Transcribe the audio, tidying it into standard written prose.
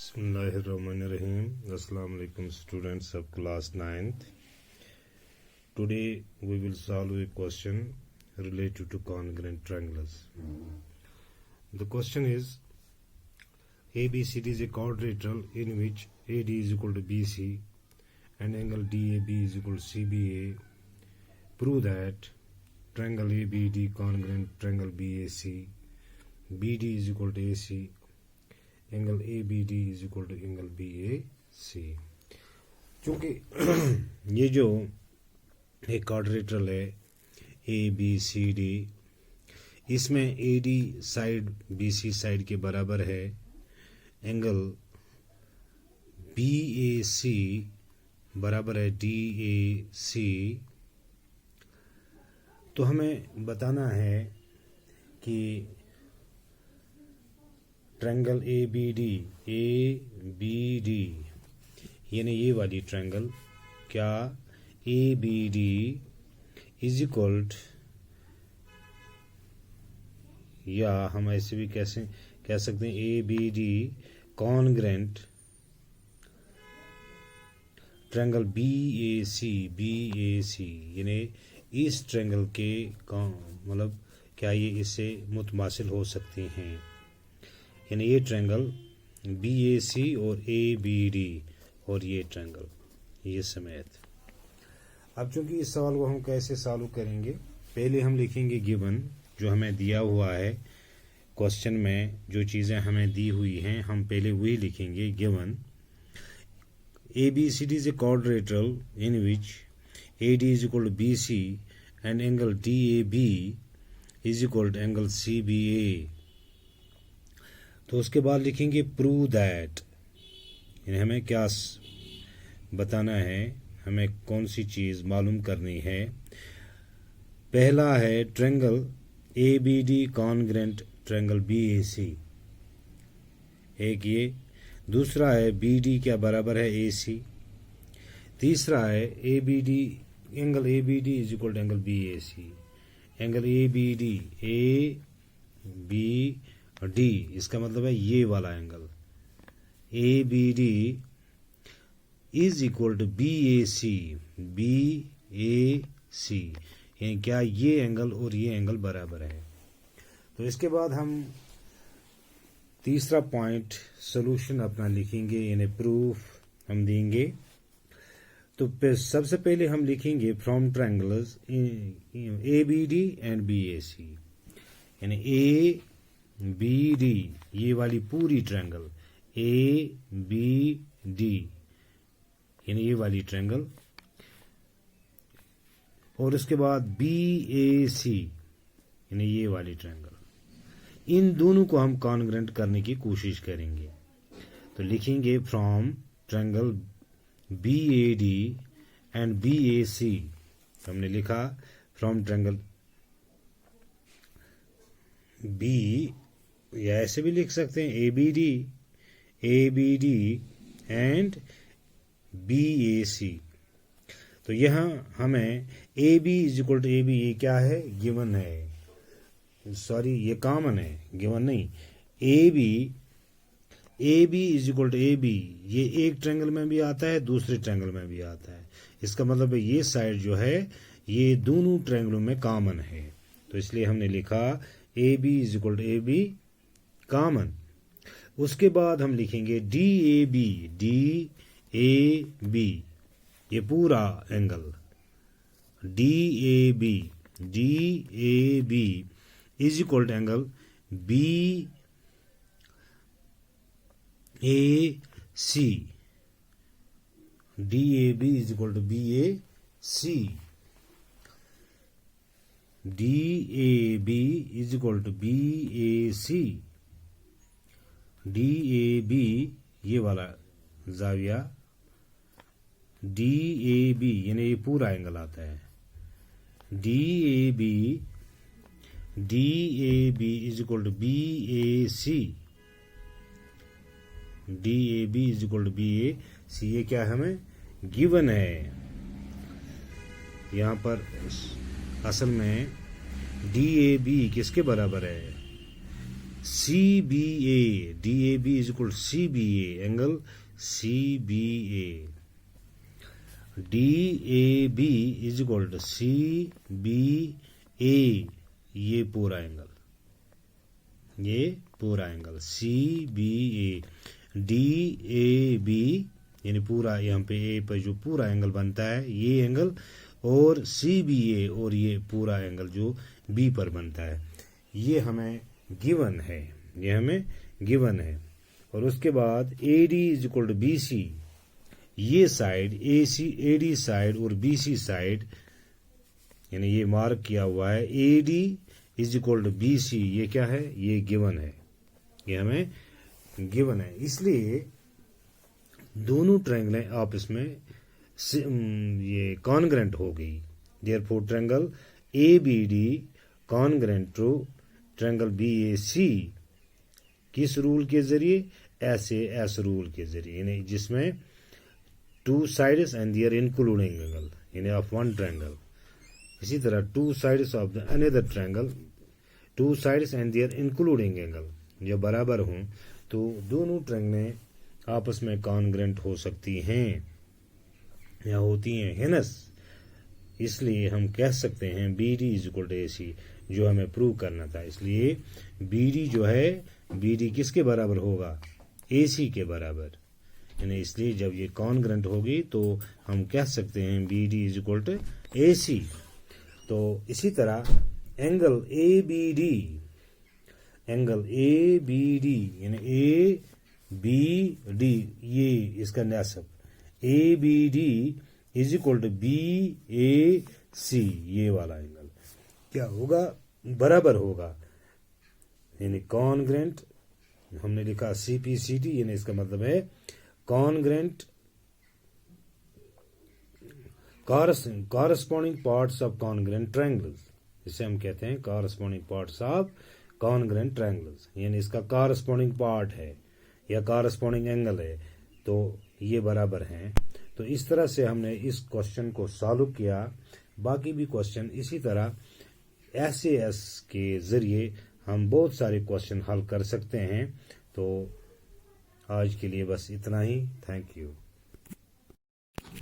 Bismillahirrahmanirrahim. Assalamu alaikum students of class 9th. Today we will solve a question related to congruent triangles. The question is ABCD is a quadrilateral in which AD is equal to BC and angle DAB is equal to CBA. Prove that triangle ABD congruent triangle BAC, BD is equal to AC, angle A B D is equal to angle B A C. चूँकि ये जो एक quadrilateral है A B C D, इसमें A D side B C side के बराबर है, angle B A सी बराबर है डी ए सी। तो हमें बताना है कि ट्रायंगल ए बी डी यानी ये वाली ट्रायंगल क्या A B D is equal, या हम ऐसे भी कैसे कह सकते हैं A B D congruent triangle B A C यानी इस ट्रायंगल के मतलब क्या ये इससे मुतमासिल हो सकते हैं, यानी ये ट्रायंगल बी ए सी और ए बी डी और ये ट्रायंगल ये समेत। अब चूंकि इस सवाल को हम कैसे सॉल्व करेंगे, पहले हम लिखेंगे गिवन जो हमें दिया हुआ है क्वेश्चन में, जो चीज़ें हमें दी हुई हैं हम पहले वही लिखेंगे। Given A B C D is a quadrilateral in which A D is equal to B C and angle D A B is equal to angle C B A. तो उसके बाद लिखेंगे प्रूव दैट, यानी हमें क्या बताना है, हमें कौन सी चीज़ मालूम करनी है। पहला है triangle A B D congruent triangle B A C, एक ये। दूसरा है बी डी क्या बराबर है ए सी। तीसरा है A B D angle A B D is equal to angle B A C, angle A B D A B D, इसका मतलब है ये वाला angle A B D is equal to B A C, यानी क्या ये angle और ये एंगल बराबर है। तो इसके बाद हम तीसरा पॉइंट सोल्यूशन अपना लिखेंगे, यानी प्रूफ हम देंगे। तो सबसे पहले हम लिखेंगे from triangles A B D and B A C, यानी ए बी डी ये वाली पूरी ट्रायंगल ए बी डी यानी ये वाली ट्रायंगल, और उसके बाद बी ए सी यानी ये वाली ट्रायंगल, इन दोनों को हम कॉन्ग्रेंट करने की कोशिश करेंगे। तो लिखेंगे from triangle B A D and B A C, हमने लिखा फ्रॉम ट्रायंगल बी, या ऐसे भी लिख सकते हैं A B D and B A C. तो यहाँ हमें A B is equal to A B, ये क्या है गिवन है, सॉरी ये कॉमन है गिवन नहीं। A B is equal to A B, ये एक ट्रायंगल में भी आता है दूसरे ट्रायंगल में भी आता है, इसका मतलब है ये साइड जो है ये दोनों ट्रायंगलों में कॉमन है। तो इसलिए हमने लिखा A B is equal to A B common. उसके बाद हम लिखेंगे डी ए बी ये पूरा angle D A B is equal to angle B A C, D A B is equal to B A C, D A B is equal to B A C, D A B ये वाला जाविया D A B यानी ये पूरा angle आता है D A B is equal to B A C, D A B is equal to B A C. ये क्या हमें गिवन है, यहाँ पर असल में डी ए बी किसके बराबर है, CBA, DAB is equal to CBA, angle CBA. DAB is equal to CBA, ये पूरा एंगल CBA. DAB यानी पूरा, यहाँ पे ए पर जो पूरा एंगल बनता है ये एंगल, और CBA और ये पूरा एंगल जो बी पर बनता है, ये हमें गिवन है. और उसके बाद AD is equal to BC, ये साइड AD साइड और BC साइड, यानी ये मार्क किया हुआ है AD is equal to BC, ये क्या है, ये गिवन है, ये हमें गिवन है. इसलिए दोनों ट्रायंगलें आपस में ये कॉन्ग्रेंट हो गई. Therefore triangle ABD congruent to triangle BAC, किस रूल के जरिए, SAS रूल के जरिए, यानी जिसमें two sides and their including angle, यानी ऑफ वन ट्रायंगल. इसी तरह two sides of the another triangle, two sides and their including angle जब बराबर हों तो दोनों ट्रायंगलें आपस में कॉन्ग्रेंट हो सकती हैं या होती हैं. हेनस इसलिए हम कह सकते हैं BD is equal to AC, जो हमें प्रूव करना था. इसलिए BD जो है, BD किसके बराबर होगा, AC के बराबर. यानी इसलिए जब ये कॉन्ग्रेंट होगी तो हम कह सकते हैं BD is equal to AC. तो इसी तरह एंगल ABD यानी ABD, ये इसका नेसब ABD is equal to BAC, ये वाला एंगल क्या होगा, बराबर होगा. यानी कॉन्ग्रेंट हमने लिखा CPCT, यानी इसका मतलब है congruent corresponding parts of congruent triangles. इसे हम कहते हैं corresponding parts of congruent triangles, यानी इसका कॉरस्पॉन्डिंग पार्ट है या कॉरस्पॉन्डिंग एंगल है तो ये बराबर हैं. तो इस तरह से हमने इस क्वेश्चन को सॉल्व किया. बाकी भी क्वेश्चन इसी तरह SAS के जरिए हम बहुत सारे क्वेश्चन हल कर सकते हैं. तो आज के लिए बस इतना ही. Thank you.